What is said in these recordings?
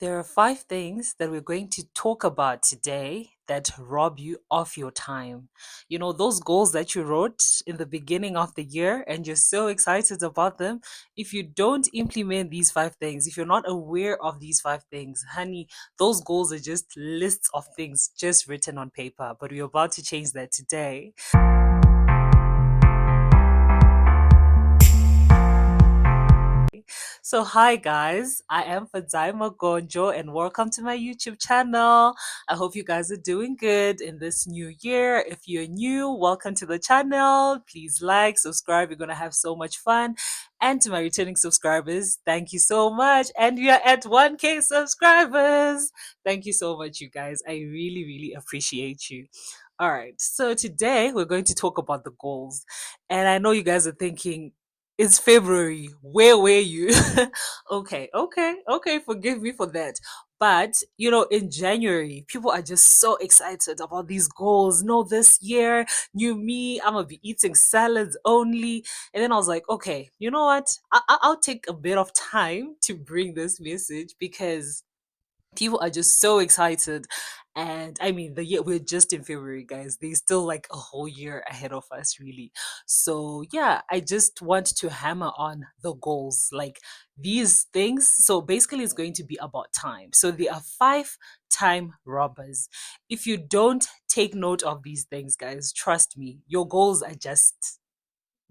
There are five things that we're going to talk about today that rob you of your time. You know, those goals that you wrote in the beginning of the year and you're so excited about them. If you don't implement these five things, if you're not aware of these five things, honey, those goals are just lists of things just written on paper. But we're about to change that today. So, hi guys, I am Fadzaima Gonjo and welcome to my YouTube channel. I hope you guys are doing good in this new year. If you're new, welcome to the channel. Please like, subscribe. We're going to have so much fun. And to my returning subscribers, thank you so much. And we are at 1K subscribers. Thank you so much, you guys. I really, really appreciate you. All right, so today we're going to talk about the goals. And I know you guys are thinking, it's February. Where were you? Okay. Forgive me for that. But, in January, people are just so excited about these goals. No, this year, new me, I'm going to be eating salads only. And then I was like, okay, you know what? I'll take a bit of time to bring this message because people are just so excited. And I mean, the year we're just in February, guys. There's still like a whole year ahead of us, really. So, yeah, I just want to hammer on the goals, like these things. So, basically, it's going to be about time. So, there are five time robbers. If you don't take note of these things, guys, trust me, your goals are just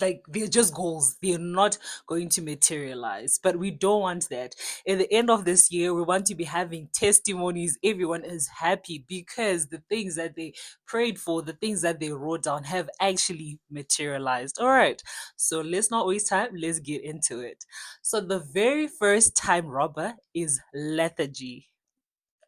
like they're just goals, they're not going to materialize, but we don't want that. At the end of this year, we want to be having testimonies. Everyone is happy because the things that they prayed for, the things that they wrote down have actually materialized. All right, so let's not waste time, let's get into it. So the very first time robber is lethargy.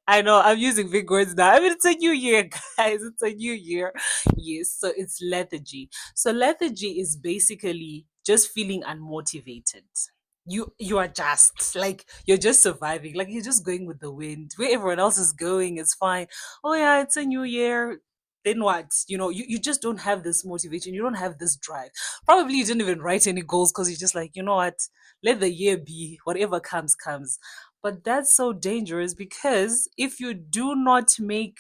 I know I'm using big words now. I mean, it's a new year, guys. It's a new year. Yes, so it's lethargy. So lethargy is basically just feeling unmotivated. You are just like you're just surviving, like you're just going with the wind. Where everyone else is going is fine. Oh yeah, it's a new year. Then what? You just don't have this motivation. You don't have this drive. Probably you didn't even write any goals because you're just like, you know what? Let the year be. Whatever comes, comes. But that's so dangerous because if you do not make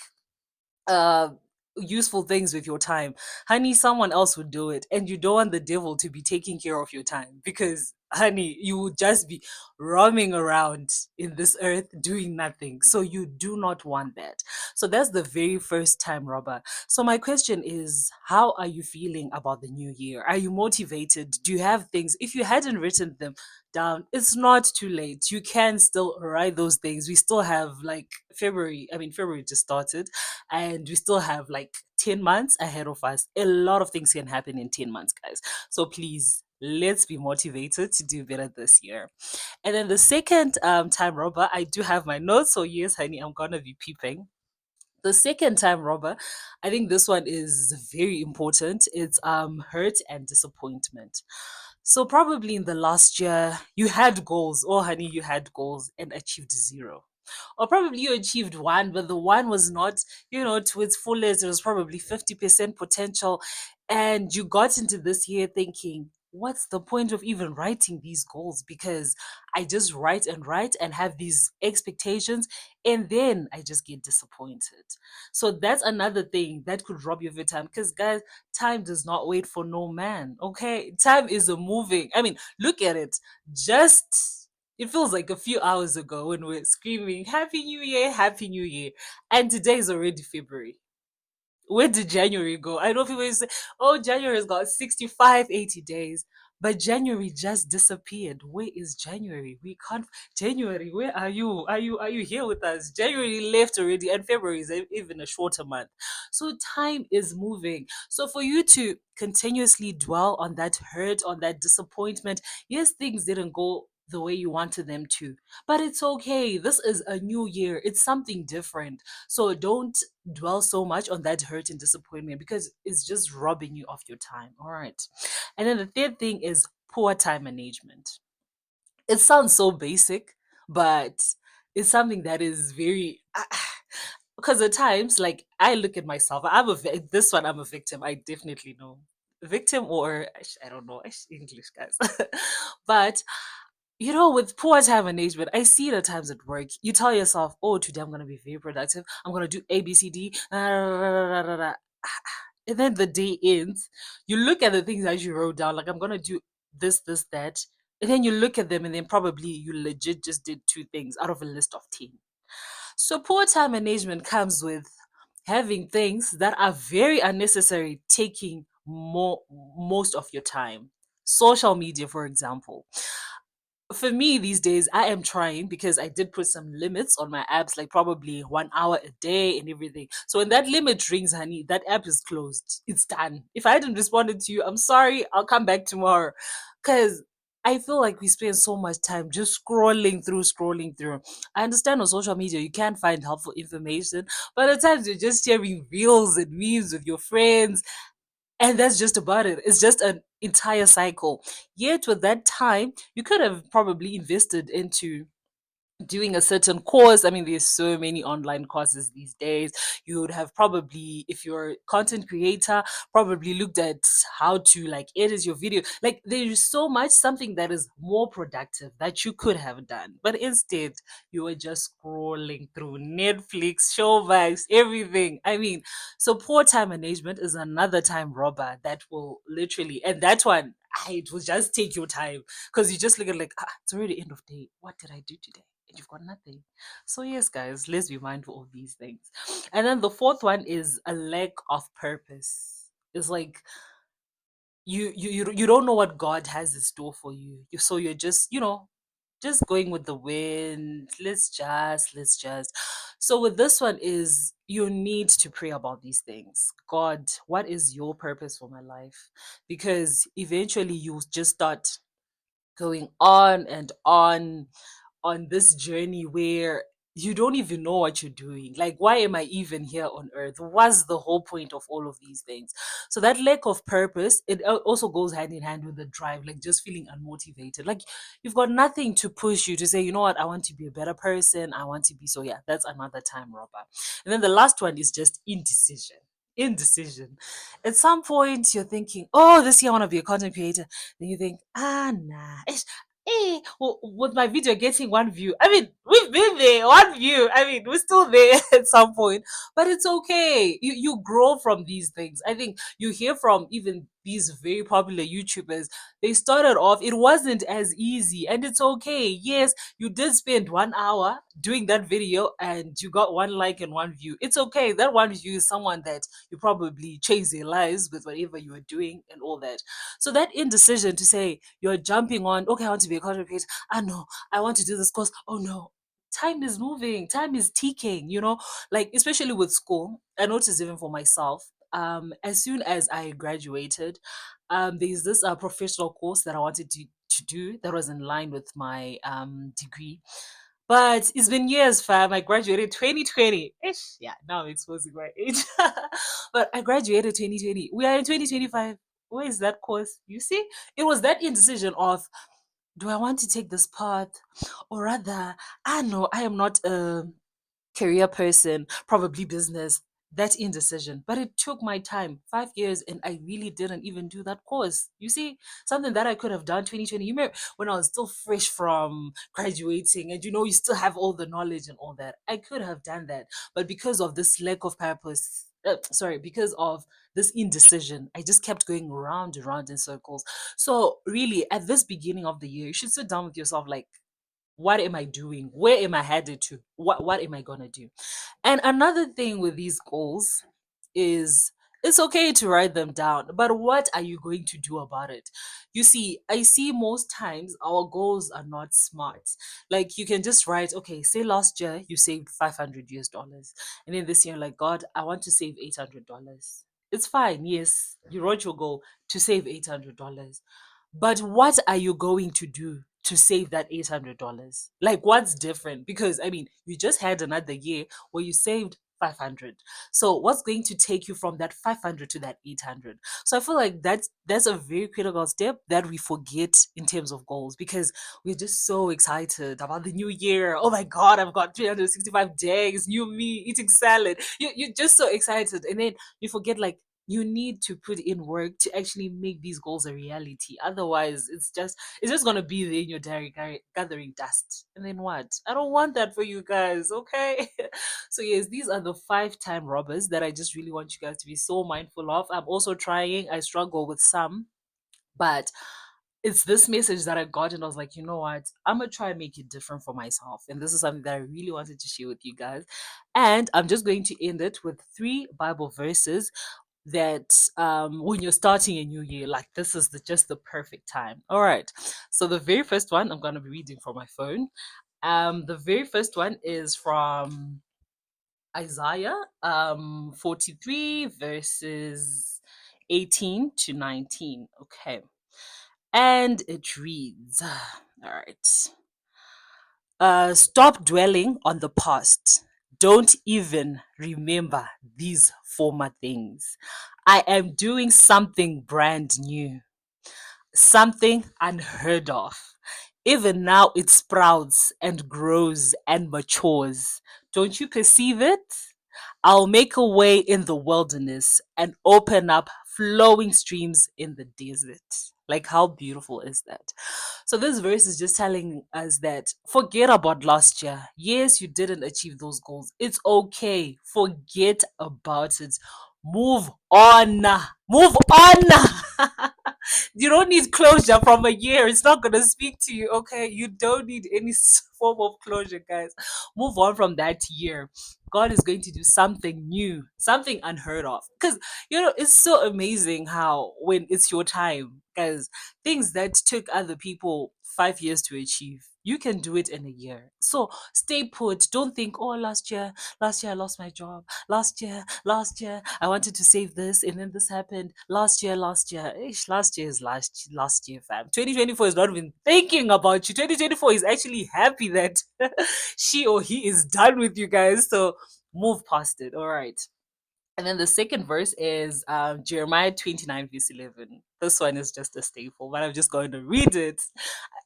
uh useful things with your time, honey, someone else would do it, and you don't want the devil to be taking care of your time because, honey, you would just be roaming around in this earth doing nothing. So you do not want that. So that's the very first time robber. So my question is, how are you feeling about the new year? Are you motivated? Do you have things? If you hadn't written them down, it's not too late. You can still write those things. We still have like February. I mean, February just started and we still have like 10 months ahead of us. A lot of things can happen in 10 months, guys. So please, let's be motivated to do better this year. And then the second time robber, I do have my notes. So yes, honey, I'm going to be peeping. The second time robber, I think this one is very important. It's hurt and disappointment. So probably in the last year, you had goals. Oh, honey, you had goals and achieved zero. Or probably you achieved one, but the one was not, to its fullest. It was probably 50% potential. And you got into this year thinking, what's the point of even writing these goals? Because I just write and write and have these expectations, and then I just get disappointed. So that's another thing that could rob you of your time. Because, guys, time does not wait for no man. Okay, time is a moving. I mean, look at it. Just it feels like a few hours ago when we are screaming Happy New Year, Happy New Year, and today is already February. Where did January go? I know people say, oh, January's got 65, 80 days. But January just disappeared. Where is January? We can't. January, where are you? Are you here with us? January left already, and February is even a shorter month. So time is moving. So for you to continuously dwell on that hurt, on that disappointment, yes, things didn't go the way you wanted them to, but it's okay. This is a new year. It's something different. So don't dwell so much on that hurt and disappointment because it's just robbing you of your time. All right. And then the third thing is poor time management. It sounds so basic, but it's something that is very because at times, like I look at myself, this one I'm a victim. I definitely know victim or I don't know English, guys, but with poor time management, I see it at times at work. You tell yourself, oh, today I'm going to be very productive. I'm going to do A, B, C, D. And then the day ends. You look at the things that you wrote down, like, I'm going to do this, this, that. And then you look at them, and then probably you legit just did two things out of a list of 10. So poor time management comes with having things that are very unnecessary taking most of your time. Social media, for example. For me these days, I am trying, because I did put some limits on my apps, like probably 1 hour a day and everything. So when that limit rings, honey, that app is closed. It's done. If I hadn't responded to you, I'm sorry. I'll come back tomorrow. Because I feel like we spend so much time just scrolling through. I understand on social media you can find helpful information, but at times you're just sharing reels and memes with your friends, and that's just about it. It's just an entire cycle. Yet with that time, you could have probably invested into doing a certain course. I mean, there's so many online courses these days. You would have probably, if you're a content creator, probably looked at how to like edit your video. Like, there is so much something that is more productive that you could have done, but instead you were just scrolling through Netflix, Showmax, everything. I mean, so poor time management is another time robber that will literally, and that one, it will just take your time, because you just look at like, it's already end of day. What did I do today? And you've got nothing. So yes, guys, let's be mindful of these things. And then the fourth one is a lack of purpose. It's like you don't know what God has in store for you. So you're just, just going with the wind. Let's just. So with this one is, you need to pray about these things. God, what is your purpose for my life? Because eventually you just start going on and on this journey where you don't even know what you're doing. Like, why am I even here on earth? What's the whole point of all of these things? So that lack of purpose, it also goes hand in hand with the drive, like just feeling unmotivated. Like, you've got nothing to push you to say, you know what, I want to be a better person. I want to be, so yeah, that's another time robber. And then the last one is just indecision. Indecision. At some point, you're thinking, oh, this year I want to be a content creator. Then you think, nah, with my video getting one view. I mean, we've been there, one view. I mean, we're still there at some point, but it's okay. You grow from these things. I think you hear from even these very popular YouTubers. They started off, it wasn't as easy, and it's okay. Yes, you did spend 1 hour doing that video and you got one like and one view. It's okay. That one view is someone that you probably changed their lives with whatever you were doing and all that. So that indecision to say you're jumping on, okay, I want to be a content creator. I know, I want to do this course. Oh no, time is moving, time is ticking, like especially with school. I noticed even for myself, as soon as I graduated, there's this professional course that I wanted to do that was in line with my degree. But it's been years, fam. I graduated 2020. Ish. Yeah, now I'm exposing my age. But I graduated 2020. We are in 2025. Where is that course? You see? It was that indecision of, do I want to take this path? Or rather, I know I am not a career person, probably business, that indecision. But it took my time, 5 years, and I really didn't even do that course. You see, something that I could have done 2020. You remember when I was still fresh from graduating, and you still have all the knowledge and all that. I could have done that. But because of this lack of purpose, because of this indecision, I just kept going round and round in circles. So really, at this beginning of the year, you should sit down with yourself, like, what am I doing? Where am I headed to? What am I gonna do? And another thing with these goals is, it's okay to write them down, but what are you going to do about it? You see, I see most times our goals are not smart. Like, you can just write, okay, say last year you saved $500 US, and then this year, like, God, I want to save $800. It's fine. Yes, you wrote your goal to save $800. But what are you going to do to save that $800? Like, what's different? Because I mean, you just had another year where you saved 500. So what's going to take you from that 500 to that 800? So I feel like that's a very critical step that we forget in terms of goals, because we're just so excited about the new year. Oh my God, I've got 365 days, new me eating salad. You're just so excited, and then you forget, like, You need to put in work to actually make these goals a reality. Otherwise, it's just gonna be there in your diary gathering dust. And then what? I don't want that for you guys, okay? So yes, these are the 5 time robbers that I just really want you guys to be so mindful of. I'm also trying. I struggle with some, but it's this message that I got, and I was like, you know what? I'm gonna try and make it different for myself. And this is something that I really wanted to share with you guys. And I'm just going to end it with 3 Bible verses that when you're starting a new year, like this is just the perfect time. All right. So the very first one I'm gonna be reading from my phone. The very first one is from Isaiah 43 verses 18 to 19. Okay. And it reads, all right. Stop dwelling on the past. Don't even remember these former things. I am doing something brand new, something unheard of. Even now it sprouts and grows and matures. Don't you perceive it? I'll make a way in the wilderness and open up flowing streams in the desert. Like, how beautiful is that? So, this verse is just telling us that forget about last year. Yes, you didn't achieve those goals. It's okay. Forget about it. Move on. Move on. You don't need closure from a year. It's not going to speak to you, okay? You don't need any form of closure, guys. Move on from that year. God is going to do something new, something unheard of. Because, it's so amazing how when it's your time, guys, things that took other people 5 years to achieve, you can do it in a year. So stay put. Don't think, oh, last year I lost my job. Last year I wanted to save this and then this happened. Last year. Ish, last year is last year, fam. 2024 is not even thinking about you. 2024 is actually happy that she or he is done with you guys. So move past it. All right. And then the second verse is Jeremiah 29, verse 11. This one is just a staple, but I'm just going to read it.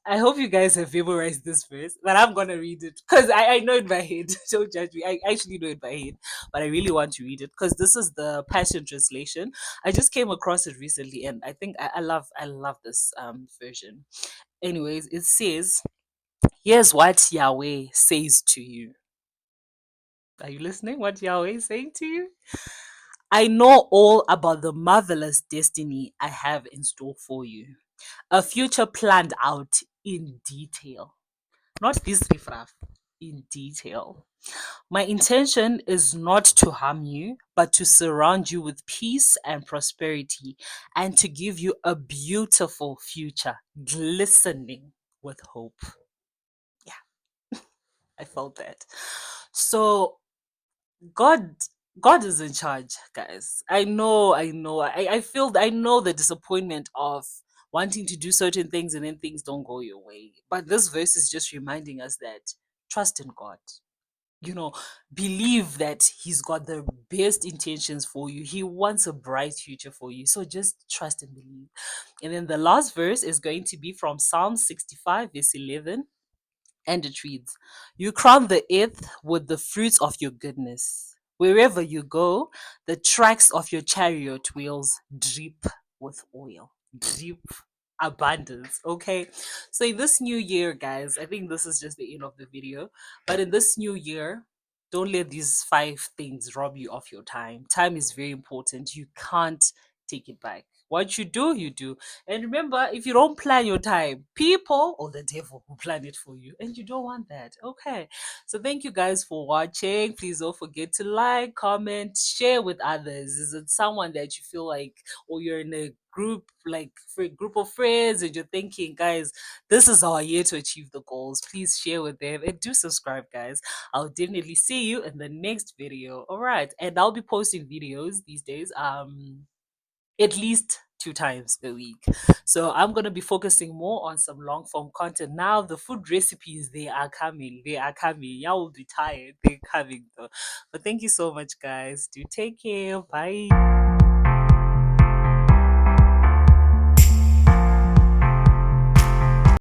I hope you guys have memorized this verse, but I'm going to read it because I know it by head. Don't judge me. I actually know it by head, but I really want to read it because this is the Passion Translation. I just came across it recently, and I think I love this version. Anyways, it says, here's what Yahweh says to you. Are you listening? What Yahweh is saying to you? I know all about the marvelous destiny I have in store for you. A future planned out in detail. Not this riffraff, in detail. My intention is not to harm you, but to surround you with peace and prosperity and to give you a beautiful future glistening with hope. Yeah, I felt that. So God God is in charge, guys. I know the disappointment of wanting to do certain things and then things don't go your way. But this verse is just reminding us that trust in God. You know, believe that He's got the best intentions for you. He wants a bright future for you. So just trust and believe. And then the last verse is going to be from Psalm 65, verse 11. And it reads, you crown the earth with the fruits of your goodness. Wherever you go, the tracks of your chariot wheels drip with oil. Drip abundance. Okay. So in this new year, guys, I think this is just the end of the video. But in this new year, don't let these 5 things rob you of your time. Time is very important. You can't take it back. What you do, you do. And remember, if you don't plan your time, people or the devil will plan it for you. And you don't want that. Okay. So thank you guys for watching. Please don't forget to like, comment, share with others. Is it someone that you feel like, or you're in a group, like for a group of friends, and you're thinking, guys, this is our year to achieve the goals. Please share with them and do subscribe, guys. I'll definitely see you in the next video. All right. And I'll be posting videos these days. At least 2 times a week. So I'm gonna be focusing more on some long form content. Now the food recipes, they are coming. They are coming. Y'all will be tired. They're coming though. But thank you so much, guys. Do take care. Bye.